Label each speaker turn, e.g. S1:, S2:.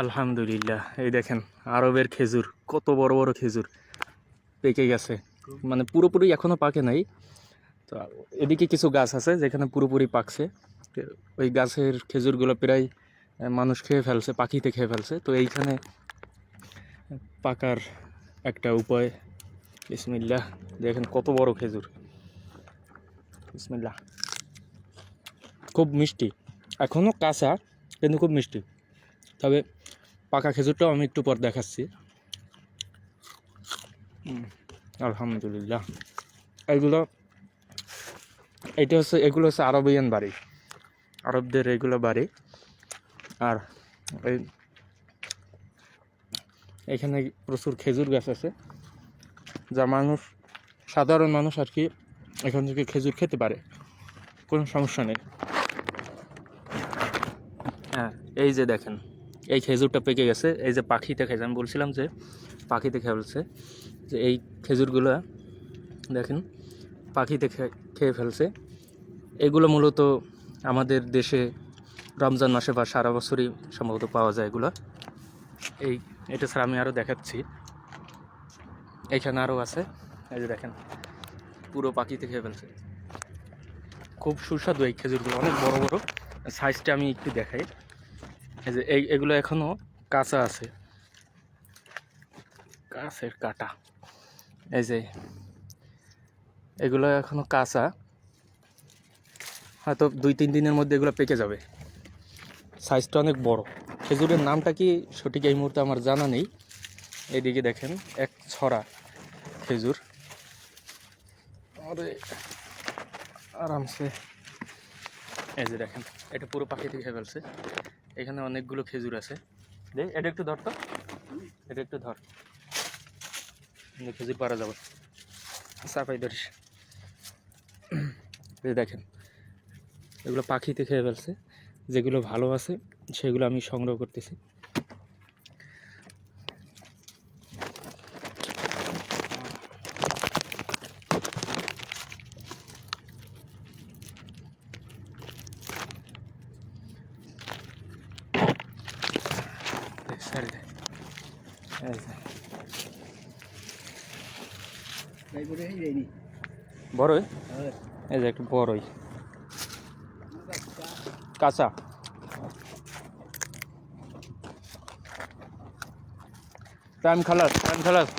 S1: আলহামদুলিল্লাহ, এই দেখেন আরবের খেজুর, কত বড় বড় খেজুর পেকে গেছে। মানে পুরোপুরি এখনো পাকে নাই। তো এদিকে কিছু গাছ আছে যেখানে পুরোপুরি পাকছে। তো ওই গাছের খেজুরগুলো প্রায় মানুষ খেয়ে ফেলছে, পাখিতে খেয়ে ফেলছে। তো এইখানে পাকার একটা উপায়। বিসমিল্লাহ, দেখেন কত বড় খেজুর। বিসমিল্লাহ, খুব মিষ্টি, এখনও কাঁচা কিন্তু খুব মিষ্টি। তবে পাকা খেজুরটাও আমি একটু পর দেখাচ্ছি। আলহামদুলিল্লাহ, এগুলো এগুলো হচ্ছে আরবিয়ান বাড়ি, আরবদের এগুলো বাড়ি। আর এখানে প্রচুর খেজুর গাছ আছে, যা সাধারণ মানুষ আর কি এখান থেকে খেজুর খেতে পারে, কোনো সমস্যা নেই। হ্যাঁ, এই যে দেখেন এই খেজুরটা পেকে গেছে, এই যে পাখিতে খেয়েছে, আমি বলছিলাম যে পাখিতে খেয়ে ফেলছে। যে এই খেজুরগুলো দেখেন পাখিতে খেয়ে ফেলছে। এগুলো মূলত আমাদের দেশে রমজান মাসে বা সারা বছরই সম্ভবত পাওয়া যায় এগুলো। এটা ছাড়া আমি আরও দেখাচ্ছি, এখানে আরও আছে। এই যে দেখেন পুরো পাখিতে খেয়ে ফেলছে। খুব সুস্বাদু এই খেজুরগুলো, অনেক বড় বড়। সাইজটা আমি একটু দেখাই। এই যে এগুলো এখনও কাঁচা আছে, গাছের কাটা। এই যে এগুলো এখনও কাঁচা, হয়তো 2-3 দিনের মধ্যে এগুলো পেকে যাবে। সাইজটা অনেক বড়। খেজুরের নামটা কি সঠিক এই মুহূর্তে আমার জানা নেই। এইদিকে দেখেন এক ছড়া খেজুর, আরামসে। এই যে দেখেন এটা পুরো পাখিতে খেয়ে ফেলছে। এখানে অনেকগুলো খেজুর আছে। এটা একটু ধর তো, এটা একটু ধর, খেজুর পারা যাবে, চাপাই ধরিস। এই দেখেন এগুলো পাখিতে খেয়ে ফেলছে। যেগুলো ভালো আছে সেগুলো আমি সংগ্রহ করতেছি। বড়ই, এই যে একটু বড়ই কাঁচা। টাইম খালাস।